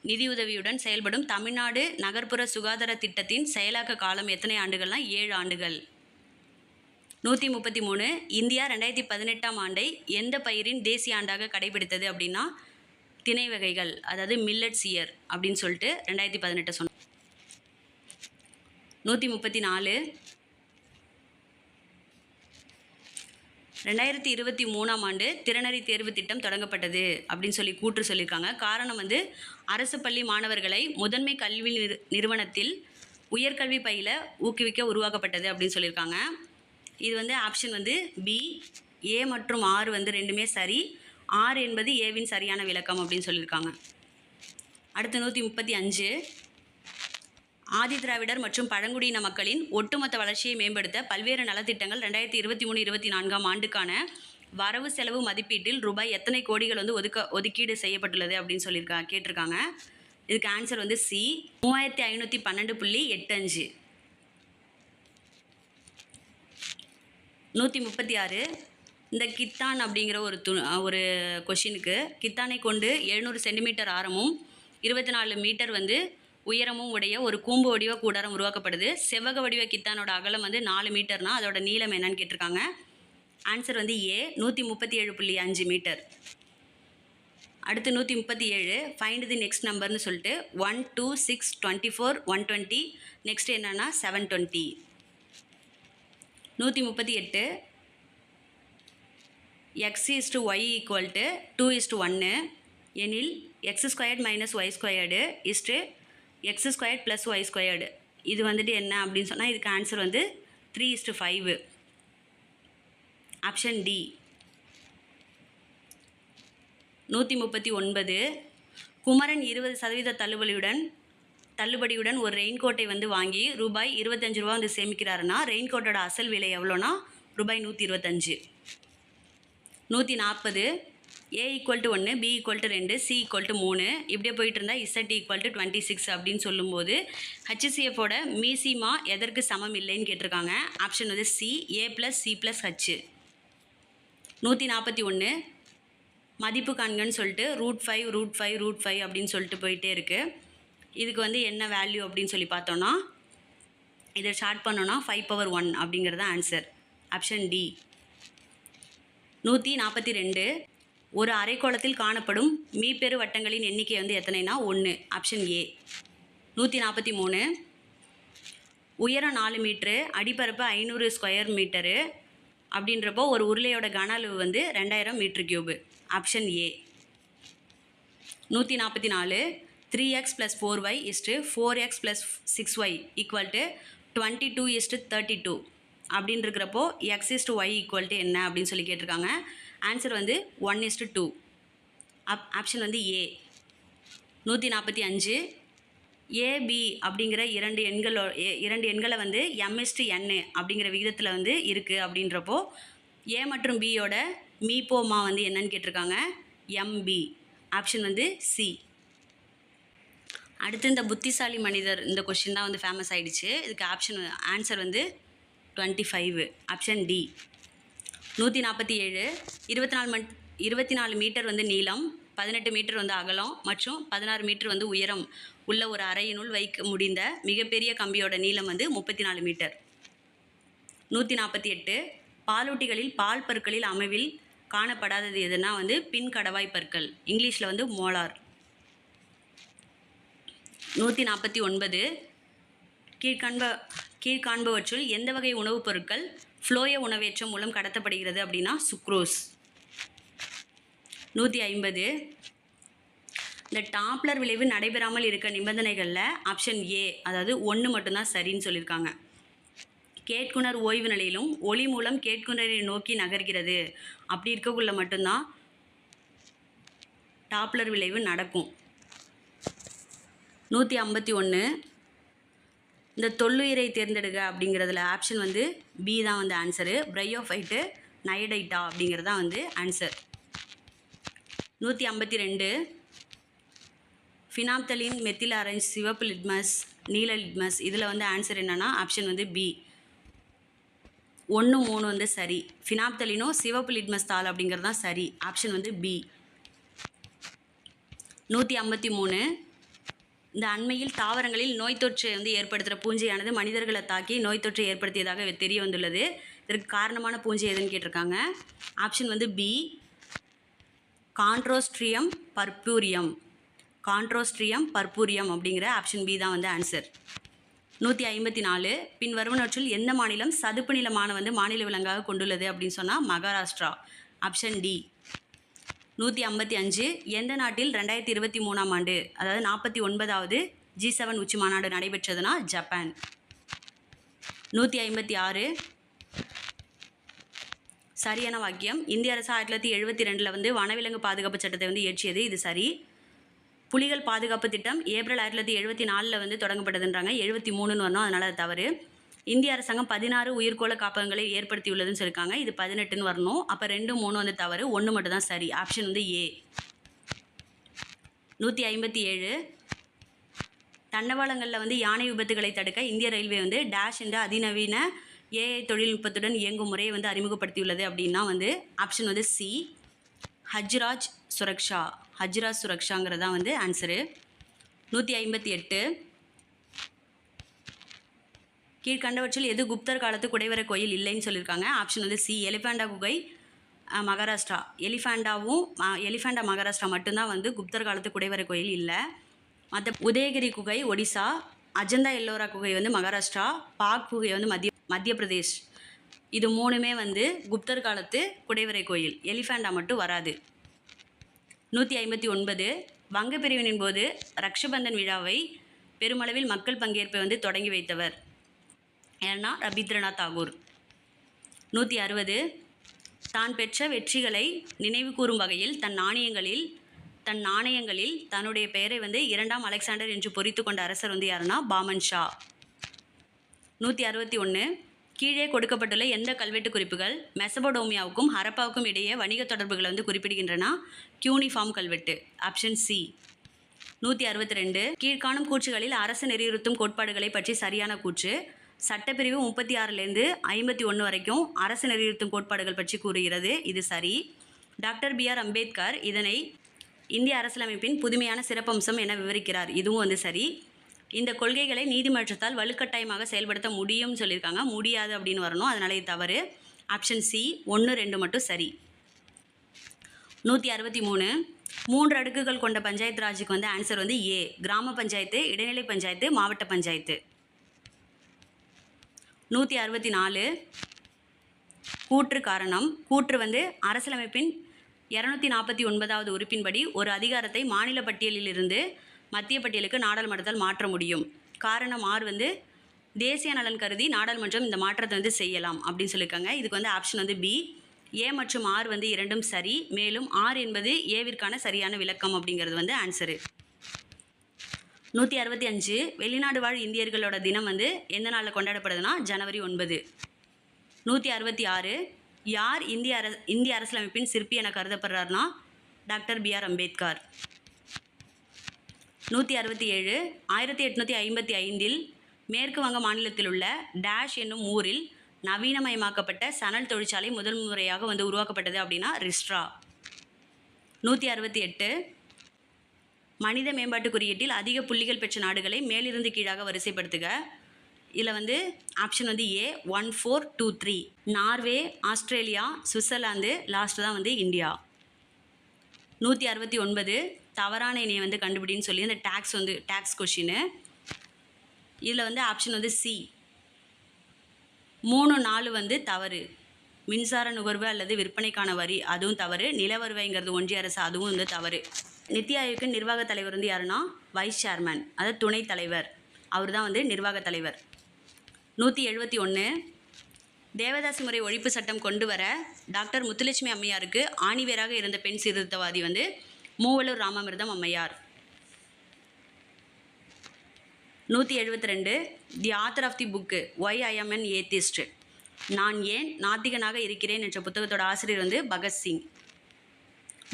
நிதியுதவியுடன் செயல்படும் தமிழ்நாடு நகர்ப்புற சுகாதார திட்டத்தின் செயலாக்க காலம் எத்தனை ஆண்டுகள்னா 7 ஆண்டுகள். 133 இந்தியா 2018ஆம் ஆண்டை எந்த பயிரின் தேசிய ஆண்டாக கடைபிடித்தது அப்படின்னா திணை வகைகள், அதாவது மில்லட்ஸ் இயர் அப்படின்னு சொல்லிட்டு 2018 சொன்னோம். 134 2023ஆம் ஆண்டு திறனறி தேர்வு திட்டம் தொடங்கப்பட்டது அப்படின்னு சொல்லி கூற்று சொல்லியிருக்காங்க. காரணம் வந்து அரசு பள்ளி மாணவர்களை முதன்மை கல்வி நிறுவனத்தில் உயர்கல்வி பயில ஊக்குவிக்க உருவாக்கப்பட்டது அப்படின்னு சொல்லியிருக்காங்க. இது வந்து ஆப்ஷன் வந்து பி. ஏ மற்றும் ஆர் வந்து ரெண்டுமே சரி. ஆர் என்பது ஏவின் சரியான விளக்கம் அப்படின்னு சொல்லியிருக்காங்க. அடுத்து 135 ஆதி திராவிடர் மற்றும் பழங்குடியின மக்களின் ஒட்டுமொத்த வளர்ச்சியை மேம்படுத்த பல்வேறு நலத்திட்டங்கள் 2023-24ஆம் ஆண்டுக்கான வரவு செலவு மதிப்பீட்டில் ரூபாய் எத்தனை கோடிகள் வந்து ஒதுக்கீடு செய்யப்பட்டுள்ளது அப்படின்னு கேட்டிருக்காங்க. இதுக்கு ஆன்சர் வந்து சி. 3512.85. 136 இந்த கித்தான் அப்படிங்கிற ஒரு கொஷினுக்கு கித்தானை கொண்டு 700 சென்டிமீட்டர் ஆரமும் 24 மீட்டர் வந்து உயரமும் உடைய ஒரு கூம்பு வடிவ கூடாரம் உருவாக்கப்படுது. செவ்வக வடிவ கித்தானோட அகலம் வந்து 4 மீட்டர்னா அதோட நீளம் என்னன்னு கேட்டிருக்காங்க. ஆன்சர் வந்து ஏ. 137.5 மீட்டர். அடுத்து 137 ஃபைண்ட் தி நெக்ஸ்ட் நம்பர்னு சொல்லிட்டு 1, 2, 6, 24, 120. நெக்ஸ்ட் என்னன்னா 720. 138 x/y = 2:1 எனில் x² - y² x² + y². இது வந்துட்டு என்ன அப்படின்னு சொன்னால் இதுக்கு ஆன்சர் வந்து 3:5. Option D. 139 குமரன் 20% தள்ளுபடியுடன் ஒரு ரெயின்கோட்டை வந்து வாங்கி ரூபாய் 25 வந்து சேமிக்கிறாருன்னா ரெயின்கோட்டோட அசல் விலை எவ்வளோனா ரூபாய் 125. 140 A = 1, B = 2, C = 3 இப்படியே போயிட்டு இருந்தால் Z = 26 அப்படின்னு சொல்லும்போது HCFோட மீசிமா எதற்கு சமம் இல்லைன்னு கேட்டிருக்காங்க. ஆப்ஷன் வந்து சி. A + C + H. 141 மதிப்பு காண்கன்னு சொல்லிட்டு √5 அப்படின்னு சொல்லிட்டு போயிட்டே இருக்குது. இதுக்கு வந்து என்ன வேல்யூ அப்படின்னு சொல்லி பார்த்தோன்னா இதை ஷார்ட் பண்ணோன்னா 5/1 அப்படிங்கிறது ஆன்சர். Option D. 142 ஒரு அரைக்கோளத்தில் காணப்படும் மீப்பெரு வட்டங்களின் எண்ணிக்கை வந்து எத்தனைனா 1. Option A. 143 உயரம் 4 மீட்ரு அடிப்பரப்பு 500 ஸ்கொயர் மீட்டரு அப்படின்றப்போ ஒரு உருளையோட கன அளவு வந்து 2000 m3. Option A. 144 3x + 4y = 4x + 6y = 22:32 அப்படின்னு இருக்கிறப்போ x/y = என்ன அப்படின்னு சொல்லி கேட்டிருக்காங்க. ஆன்சர் வந்து 1:2. ஆப்ஷன் வந்து ஏ. 145 ஏபி அப்படிங்கிற இரண்டு எண்களை வந்து m/n அப்படிங்கிற விகிதத்தில் வந்து இருக்குது அப்படின்றப்போ ஏ மற்றும் பியோட மீப்போமா வந்து என்னன்னு கேட்டிருக்காங்க. எம்பி. ஆப்ஷன் வந்து சி. அடுத்து இந்த புத்திசாலி மனிதர் இந்த கொஸ்டின் தான் வந்து ஃபேமஸ் ஆகிடுச்சு. இதுக்கு ஆன்சர் வந்து 25. Option D. 147 24 மீட்டர் வந்து நீளம் 18 மீட்டர் வந்து அகலம் மற்றும் 16 மீட்டர் வந்து உயரம் உள்ள ஒரு அறையினுள் வைக்க முடிந்த மிகப்பெரிய கம்பியோட நீளம் வந்து 34 மீட்டர். 148 பாலூட்டிகளில் பால் பற்களில் அமைவில் காணப்படாதது எதுனா வந்து பின் கடவாய் பற்கள். இங்கிலீஷில் வந்து மோலார். 149 கீழ்காண்பவற்றுள் எந்த வகை உணவுப் பொருட்கள் ஃப்ளோய உணவேற்றம் மூலம் கடத்தப்படுகிறது அப்படின்னா சுக்ரோஸ். 150 இந்த டாப்ளர் விளைவு நடைபெறாமல் இருக்க நிபந்தனைகளில் ஆப்ஷன் ஏ அதாவது 1 மட்டும்தான் சரின்னு சொல்லியிருக்காங்க. கேட்குணர் ஓய்வு நிலையிலும் ஒளி மூலம் கேட்குணரை நோக்கி நகர்கிறது அப்படி இருக்கக்குள்ள மட்டும்தான் டாப்ளர் விளைவு நடக்கும். 151 இந்த தொல்லுயிரை தேர்ந்தெடுக்க அப்படிங்கிறதுல ஆப்ஷன் வந்து பி தான் வந்து ஆன்சரு. பிரையோஃபைட்டு நயடைட்டா அப்படிங்கிறது தான் வந்து ஆன்சர். 152 ஃபினாப்தலின் மெத்தில் ஆரஞ்சு சிவப்பு லிட்மஸ் நீல லிட்மஸ் இதில் வந்து ஆன்சர் என்னென்னா ஆப்ஷன் வந்து பி. 1, 3 வந்து சரி. ஃபினாப்தலினோ சிவப்பு லிட்மஸ் தாள் அப்படிங்கிறது தான் சரி. ஆப்ஷன் வந்து பி. 153 இந்த அண்மையில் தாவரங்களில் நோய் தொற்றை வந்து ஏற்படுத்துகிற பூஞ்சையானது மனிதர்களை தாக்கி நோய் தொற்றை ஏற்படுத்தியதாக தெரிய வந்துள்ளது. இதற்கு காரணமான பூஞ்சை எதுன்னு கேட்டிருக்காங்க. ஆப்ஷன் வந்து பி. கான்ட்ரோஸ்ட்ரியம் பர்பூரியம் அப்படிங்கிற ஆப்ஷன் பி தான் வந்து ஆன்சர். 154 பின் வருவனவற்றில் எந்த மாநிலம் சதுப்பு நிலமான வந்து மாநில விலங்காக கொண்டுள்ளது அப்படின்னு சொன்னால் மகாராஷ்டிரா. Option D. 155 எந்த நாட்டில் 2023ஆம் ஆண்டு அதாவது 49வது G7 உச்சி மாநாடு நடைபெற்றதுன்னா ஜப்பான். 156 சரியான வாக்கியம். இந்திய அரசு 1972 வந்து வனவிலங்கு பாதுகாப்பு சட்டத்தை வந்து இயற்றியது. இது சரி. புலிகள் பாதுகாப்பு திட்டம் ஏப்ரல் 1974 வந்து தொடங்கப்பட்டதுன்றாங்க. 73ன்னு வரணும், அதனால் அது தவறு. இந்திய அரசாங்கம் 16 உயிர்கோள காப்பகங்களை ஏற்படுத்தியுள்ளதுன்னு சொல்லியிருக்காங்க. இது 18ன்னு வரணும். அப்போ 2, 3 வந்து தவறு, 1 மட்டும் தான் சரி. ஆப்ஷன் வந்து ஏ. 157 தண்டவாளங்களில் வந்து யானை விபத்துகளை தடுக்க இந்திய ரயில்வே வந்து டேஷ் என்ற அதிநவீன ஏஐ தொழில்நுட்பத்துடன் இயங்கும் முறையை வந்து அறிமுகப்படுத்தியுள்ளது அப்படின்னா வந்து ஆப்ஷன் வந்து சி. ஹஜ்ராஜ் சுரக்ஷா. ஹஜ்ராஜ் சுரக்ஷாங்கிறது தான் வந்து ஆன்சரு. 158 கீழ்கண்டவற்றில் எது குப்தர் காலத்து குடைவரை கோயில் இல்லைன்னு சொல்லியிருக்காங்க. ஆப்ஷன் வந்து சி. எலிஃபேண்டா குகை மகாராஷ்டிரா. எலிஃபேண்டா மகாராஷ்டிரா மட்டும்தான் வந்து குப்தர் காலத்து குடைவரை கோயில் இல்லை. மற்ற உதயகிரி குகை ஒடிசா, அஜந்தா எல்லோரா குகை வந்து மகாராஷ்டிரா, பாக் குகை வந்து மத்திய பிரதேஷ். இது 3மே வந்து குப்தர் காலத்து குடைவரை கோயில். எலிஃபேண்டா மட்டும் வராது. 159 வங்க பிரிவினின் போது ரக்ஷபந்தன் விழாவை பெருமளவில் மக்கள் பங்கேற்பை வந்து தொடங்கி வைத்தவர் ஏன்னா ரவீந்திரநாத் தாகூர். 160 தான் பெற்ற வெற்றிகளை நினைவு கூறும் வகையில் தன் நாணயங்களில் தன்னுடைய பெயரை வந்து 2ஆம் அலெக்சாண்டர் என்று பொறித்து கொண்ட அரசர் வந்து யாருன்னா பாமன் ஷா. 161 கீழே கொடுக்கப்பட்டுள்ள எந்த கல்வெட்டு குறிப்புகள் மெசபடோமியாவுக்கும் ஹரப்பாவுக்கும் இடையே வணிக தொடர்புகளை வந்து குறிப்பிடுகின்றன? கியூனிஃபார்ம் கல்வெட்டு. Option C. 162 கீழ்காணும் கூற்றுகளில் அரசு நெறியுறுத்தும் கோட்பாடுகளை பற்றி சரியான கூற்று. சட்டப்பிரிவு 36லேருந்து 51 வரைக்கும் அரசு நெறியுறுத்தும் கோட்பாடுகள் பற்றி கூறுகிறது. இது சரி. Doctor B.R. அம்பேத்கர் இதனை இந்திய அரசியலமைப்பின் புதுமையான சிறப்பம்சம் என விவரிக்கிறார். இதுவும் வந்து சரி. இந்த கொள்கைகளை நீதிமன்றத்தால் வலுக்கட்டாயமாக செயல்படுத்த முடியும்னு சொல்லியிருக்காங்க. முடியாது அப்படின்னு வரணும், அதனால இது தவறு. Option C. 1, 2 மட்டும் சரி. 163 3 அடுக்குகள் கொண்ட பஞ்சாயத்து ராஜுக்கு வந்து ஆன்சர் வந்து ஏ. கிராம பஞ்சாயத்து, இடைநிலை பஞ்சாயத்து, மாவட்ட பஞ்சாயத்து. 164 கூற்று காரணம். கூற்று வந்து அரசியலமைப்பின் 249வது உறுப்பின்படி ஒரு அதிகாரத்தை மாநில பட்டியலிலிருந்து மத்திய பட்டியலுக்கு நாடாளுமன்றத்தால் மாற்ற முடியும். காரணம் ஆர் வந்து தேசிய நலன் கருதி நாடாளுமன்றம் இந்த மாற்றத்தை வந்து செய்யலாம் அப்படின்னு சொல்லியிருக்காங்க. இதுக்கு வந்து ஆப்ஷன் வந்து பி. ஏ மற்றும் ஆர் வந்து இரண்டும் சரி. மேலும் ஆர் என்பது ஏவிற்கான சரியான விளக்கம் அப்படிங்கிறது வந்து ஆன்சரு. 165 வெளிநாடு வாழ் இந்தியர்களோட தினம் வந்து எந்த நாளில் கொண்டாடப்படுதுன்னா ஜனவரி 9. 166 யார் இந்திய அரசியலமைப்பின் சிற்பி என கருதப்படுறாருனா டாக்டர் B.R. அம்பேத்கர். 167 1855 மேற்கு வங்க மாநிலத்தில் உள்ள டேஷ் என்னும் ஊரில் நவீனமயமாக்கப்பட்ட சணல் தொழிற்சாலை முதல் முறையாக வந்து உருவாக்கப்பட்டது அப்படின்னா ரிஸ்ட்ரா. 168 மனித மேம்பாட்டு குறியீட்டில் அதிக புள்ளிகள் பெற்ற நாடுகளை மேலிருந்து கீழாக வரிசைப்படுத்துக. இதில் வந்து ஆப்ஷன் வந்து ஏ 1, 4, 2, 3. நார்வே, ஆஸ்திரேலியா, சுவிட்சர்லாந்து, லாஸ்ட்டு தான் வந்து இந்தியா. 169 தவறான இணையை வந்து கண்டுபிடின்னு சொல்லி அந்த டேக்ஸ் கொஷின்னு. இதில் வந்து ஆப்ஷன் வந்து சி 3, 4 வந்து தவறு. மின்சார நுகர்வு அல்லது விற்பனைக்கான வரி அதுவும் தவறு. நில வருவாய்ங்கிறது ஒன்றிய அரசு அதுவும் வந்து தவறு. நித்தி ஆயோக்கு நிர்வாக தலைவர் வந்து யாருன்னா வைஸ் சேர்மன், அதாவது துணைத் தலைவர். அவர் தான் வந்து நிர்வாக தலைவர். 171 தேவதாசி முறை ஒழிப்பு சட்டம் கொண்டு வர டாக்டர் முத்துலட்சுமி அம்மையாருக்கு ஆணிவேராக இருந்த பெண் சீர்திருத்தவாதி வந்து Moovalur Ramamirtham Ammaiyar. 172 the author of the book why I am an atheist, நான் ஏன் நாத்திகனாக இருக்கிறேன் என்ற புத்தகத்தோட ஆசிரியர் வந்து பகத்சிங்.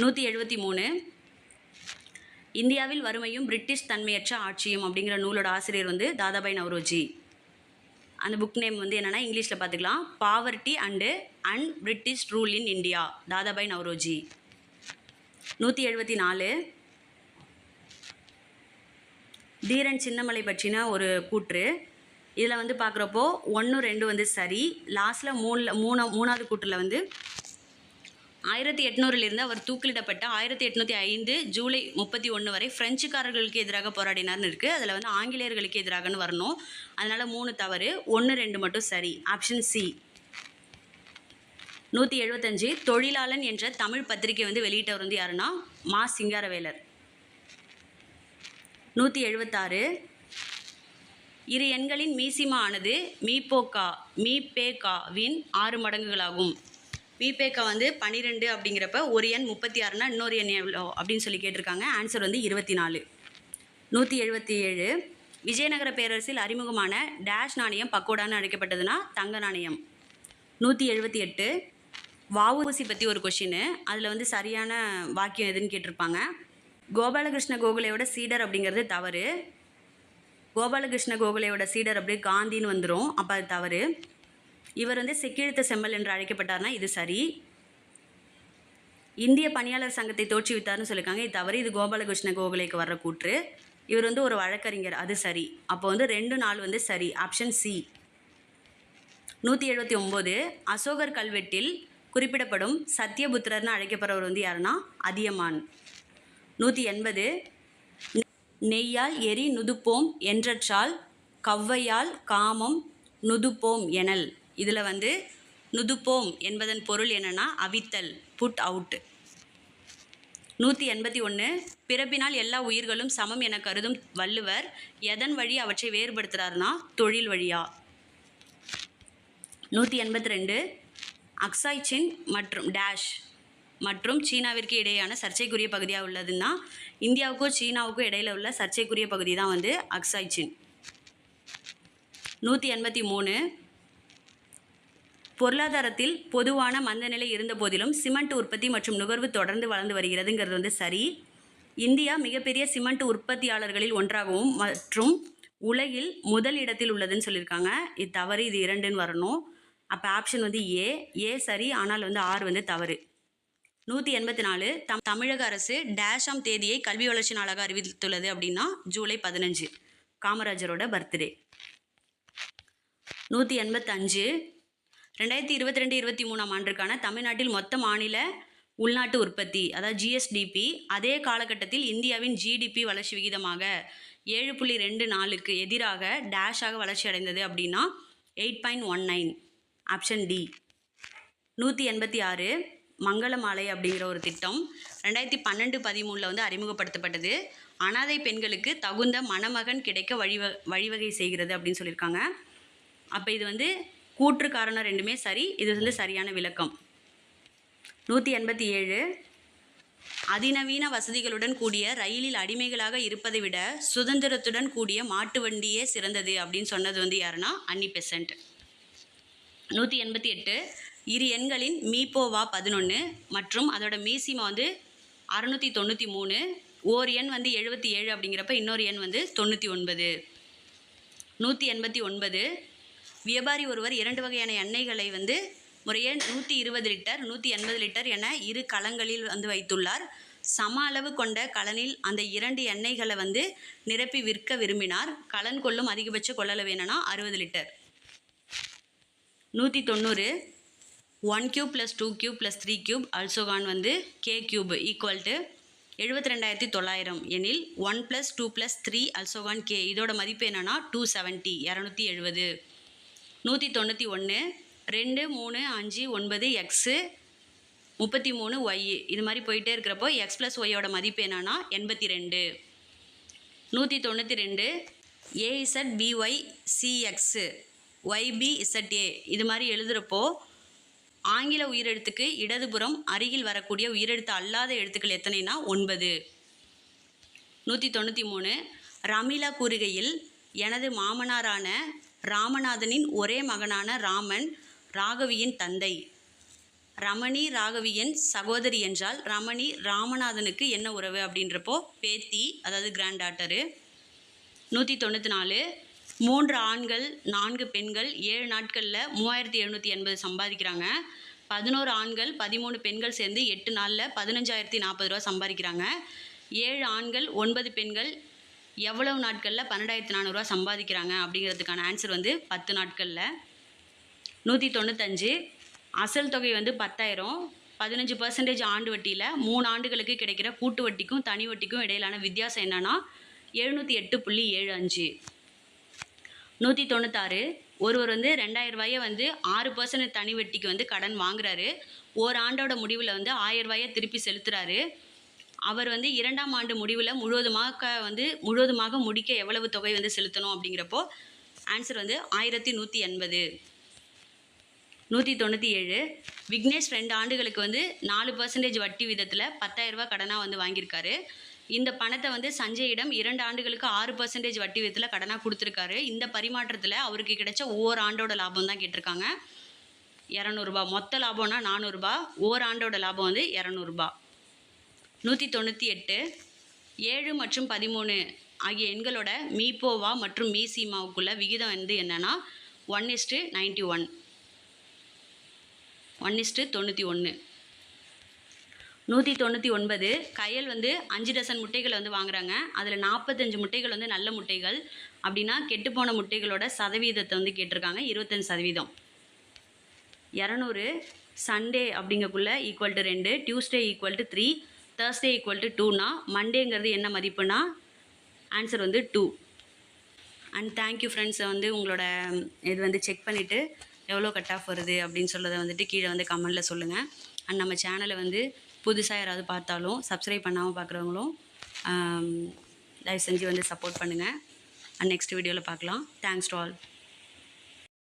173 இந்தியாவில் வறுமையும் பிரிட்டிஷ் தன்மையற்ற ஆட்சியும் அப்படிங்கிற நூலோட ஆசிரியர் வந்து தாதாபாய் நவ்ரோஜி. அந்த புக் நேம் வந்து என்னென்னா இங்கிலீஷில் பார்த்துக்கலாம், poverty and British rule in India, Dadabhai Naoroji. 174 Dheeran Chinnamalai பற்றின ஒரு கூற்று. இதில் வந்து பார்க்குறப்போ 1, 2 வந்து சரி. லாஸ்ட்டில் மூணாவது கூற்றில் வந்து 1800 அவர் தூக்கிலிடப்பட்ட 1805 ஜூலை 31 வரை பிரெஞ்சுக்காரர்களுக்கு எதிராக போராடினார்னு இருக்குது. அதில் வந்து ஆங்கிலேயர்களுக்கு எதிராகன்னு வரணும். அதனால் 3 தவறு, 1 2 மட்டும் சரி. Option C. 175 தொழிலாளன் என்ற தமிழ் பத்திரிகை வந்து வெளியிட்டவர் வந்து யாருன்னா மா. சிங்காரவேலர். 176 இரு எண்களின் மீசிமா ஆனது மீபேகாவின் 6 மடங்குகளாகும். மீபேக்கா வந்து 12 அப்படிங்கிறப்ப ஒரு எண் 36னா இன்னொரு எண் எவ்வளோ அப்படின்னு சொல்லி கேட்டிருக்காங்க. ஆன்சர் வந்து 24. 177 விஜயநகர பேரரசில் அறிமுகமான டேஷ் நாணயம் பக்கோடான்னு அழைக்கப்பட்டதுன்னா தங்க நாணயம். 178 வஉசி பற்றி ஒரு கொஷின். அதில் வந்து சரியான வாக்கியம் எதுன்னு கேட்டிருப்பாங்க. கோபாலகிருஷ்ண கோகலேயோட சீடர் அப்படிங்கிறது தவறு. கோபாலகிருஷ்ண கோகலேயோட சீடர் அப்படியே காந்தின்னு வந்துடும், அப்போ அது தவறு. இவர் வந்து செக்கிழுத்த செம்மல் என்று அழைக்கப்பட்டார்னா இது சரி. இந்திய பணியாளர் சங்கத்தை தோற்றுவித்தார்னு சொல்லியிருக்காங்க, இது தவறு. இது கோபாலகிருஷ்ண கோகலேக்கு வர்ற கூற்று. இவர் வந்து ஒரு வழக்கறிஞர், அது சரி. அப்போ வந்து 2 4 வந்து சரி. Option C. 179 அசோகர் கல்வெட்டில் குறிப்பிடப்படும் சத்தியபுத்திரர்னு அழைக்கப்படுறவர் வந்து யாருன்னா அதியமான். 180 நெய்யால் எரி நுதுப்போம் என்றற்றால் கவ்வையால் காமம் நுதுப்போம் எனல். இதில் வந்து நுதுப்போம் என்பதன் பொருள் என்னென்னா அவித்தல், புட் அவுட். 181 பிறப்பினால் எல்லா உயிர்களும் சமம் என கருதும் வள்ளுவர் எதன் வழி அவற்றை வேறுபடுத்துகிறார்னா தொழில் வழியா. 182 அக்சாய்சின் மற்றும் டேஷ் மற்றும் சீனாவிற்கு இடையேயான சர்ச்சைக்குரிய பகுதியாக உள்ளதுன்னா இந்தியாவுக்கும் சீனாவுக்கும் இடையில் உள்ள சர்ச்சைக்குரிய பகுதி தான் வந்து அக்சாய்சின். 183 பொருளாதாரத்தில் பொதுவான மந்தநிலை இருந்த போதிலும் சிமெண்ட் உற்பத்தி மற்றும் நுகர்வு தொடர்ந்து வளர்ந்து வருகிறதுங்கிறது வந்து சரி. இந்தியா மிகப்பெரிய சிமெண்ட் உற்பத்தியாளர்களில் ஒன்றாகவும் மற்றும் உலகில் முதல் இடத்தில் உள்ளதுன்னு சொல்லியிருக்காங்க. இது தவறு, இது 2ன்னு வரணும். அப்போ ஆப்ஷன் வந்து ஏ சரி, ஆனால் வந்து 6 வந்து தவறு. 184 தமிழக அரசு டேஷாம் தேதியை கல்வி வளர்ச்சி நாளாக அறிவித்துள்ளது அப்படின்னா ஜூலை 15, காமராஜரோட பர்த்டே. 185 2022-23 ஆண்டிற்கான தமிழ்நாட்டில் மொத்த மாநில உள்நாட்டு உற்பத்தி அதாவது ஜிஎஸ்டிபி அதே காலகட்டத்தில் இந்தியாவின் ஜிடிபி வளர்ச்சி விகிதமாக 7.24க்கு எதிராக டேஷாக வளர்ச்சி அடைந்தது அப்படின்னா 8.19. Option D. 186 மங்களமாலை அப்படிங்கிற ஒரு திட்டம் 2012-13 வந்து அறிமுகப்படுத்தப்பட்டது. அனாதை பெண்களுக்கு தகுந்த மணமகன் கிடைக்க வழிவகை செய்கிறது அப்படின்னு சொல்லியிருக்காங்க. அப்போ இது வந்து கூற்று காரணம் 2மே சரி, இது வந்து சரியான விளக்கம். 187 அதிநவீன வசதிகளுடன் கூடிய ரயிலில் அடிமைகளாக இருப்பதை விட சுதந்திரத்துடன் கூடிய மாட்டு வண்டியே சிறந்தது அப்படின்னு சொன்னது வந்து யாருன்னா அன்னி பெசன்ட். 188 இரு எண்களின் மீபோவா 11 மற்றும் அதோட மீசிமா வந்து 693. ஓர் எண் வந்து 77 அப்படிங்கிறப்ப இன்னொரு எண் வந்து 99. 189 வியாபாரி ஒருவர் 2 வகையான எண்ணெய்களை வந்து முறையே 120 லிட்டர் 180 லிட்டர் என 2 கலங்களில் வந்து வைத்துள்ளார். சம அளவு கொண்ட கலனில் அந்த 2 எண்ணெய்களை வந்து நிரப்பி விற்க விரும்பினார். கலன் கொள்ளும் அதிகபட்ச கொள்ளளவு என்னன்னா 60 litre. 190 1 cube + 2 cube + 3 cube also gone வந்து k cube equal to 72,900 எனில் 1 + 2 + 3 also gone k இதோட மதிப்பு என்னன்னா 270 270. 191 2 3 5 9 x 33 y இது மாதிரி போயிட்டே இருக்கிறப்போ x + yயோட மதிப்பு என்னன்னா 82. 192 AZ BY CX YB ZA இது மாதிரி எழுதுகிறப்போ ஆங்கில உயிரெழுத்துக்கு இடதுபுறம் அருகில் வரக்கூடிய உயிரெழுத்து அல்லாத எழுத்துக்கள் எத்தனைனா 9. 193 ரமீலா கூறுகையில் எனது மாமனாரான ராமநாதனின் ஒரே மகனான ராமன் ராகவியின் தந்தை. ரமணி ராகவியின் சகோதரி என்றால் ரமணி ராமநாதனுக்கு என்ன உறவு அப்படின்றப்போ பேத்தி, அதாவது கிராண்ட் டாட்டரு. 194 3 ஆண்கள் 4 பெண்கள் 7 நாட்களில் 3780 சம்பாதிக்கிறாங்க. 11 ஆண்கள் 13 பெண்கள் சேர்ந்து 8 நாளில் 15,040 ரூபா சம்பாதிக்கிறாங்க. 7 ஆண்கள் 9 பெண்கள் எவ்வளவு நாட்களில் 12,400 ரூபா சம்பாதிக்கிறாங்க அப்படிங்கிறதுக்கான ஆன்சர் வந்து 10 நாட்களில். 195 அசல் தொகை வந்து 10,000, 15% ஆண்டு வட்டியில் 3 ஆண்டுகளுக்கு கிடைக்கிற கூட்டு வட்டிக்கும் தனி வட்டிக்கும் இடையிலான வித்தியாசம் என்னன்னா 708.75. 196 ஒருவர் வந்து 2000 ரூபாயை வந்து 6% தனி வட்டிக்கு வந்து கடன் வாங்குறாரு. ஓராண்டோட முடிவில் வந்து 1000 ரூபாயை திருப்பி செலுத்துறாரு. அவர் வந்து 2ஆம் ஆண்டு முடிவில் முழுவதுமாக முடிக்க எவ்வளவு தொகை வந்து செலுத்தணும் அப்படிங்கிறப்போ ஆன்சர் வந்து 1180. 197 விக்னேஷ் 2 ஆண்டுகளுக்கு வந்து 4% வட்டி விதத்தில் 10,000 ரூபாய் கடனாக வந்து வாங்கியிருக்காரு. இந்த பணத்தை வந்து சஞ்சயிடம் 2 ஆண்டுகளுக்கு 6% வட்டி விதத்தில் கடனாக கொடுத்துருக்காரு. இந்த பரிமாற்றத்தில் அவருக்கு கிடைச்ச ஒவ்வொரு ஆண்டோட லாபம் தான் கேட்டிருக்காங்க. 200 ரூபாய். மொத்த லாபம்னா 400 ரூபாய். ஓராண்டோட லாபம் வந்து 200 ரூபாய். 198 7 மற்றும் 13 ஆகிய எண்களோட மீபோவா மற்றும் மீசீமாவுக்குள்ள விகிதம் வந்து என்னன்னா 1:91. 1:91. 199 கையல் வந்து 5 டசன் முட்டைகளை வந்து வாங்குறாங்க. அதில் 45 முட்டைகள் வந்து நல்ல முட்டைகள். அப்படின்னா கெட்டுப்போன முட்டைகளோட சதவீதத்தை வந்து கேட்டிருக்காங்க 25%. 200 சண்டே அப்படிங்கக்குள்ள equal to 2, Tuesday equal to 3, Thursday equal to 2னா மண்டேங்கிறது என்ன மதிப்புனா ஆன்சர் வந்து 2. And thank you friends. வந்து உங்களோட இது வந்து செக் பண்ணிவிட்டு எவ்வளோ கட் ஆஃப் வருது அப்படின்னு சொல்கிறத வந்துட்டு கீழே வந்து கமெண்டில் சொல்லுங்கள். அண்ட் நம்ம சேனலை வந்து புதுசாக யாராவது பார்த்தாலும் சப்ஸ்கிரைப் பண்ணாமல் பார்க்குறவங்களும் தயவு செஞ்சு வந்து சப்போர்ட் பண்ணுங்கள். அண்ட் நெக்ஸ்ட் வீடியோவில் பார்க்கலாம். Thanks to all.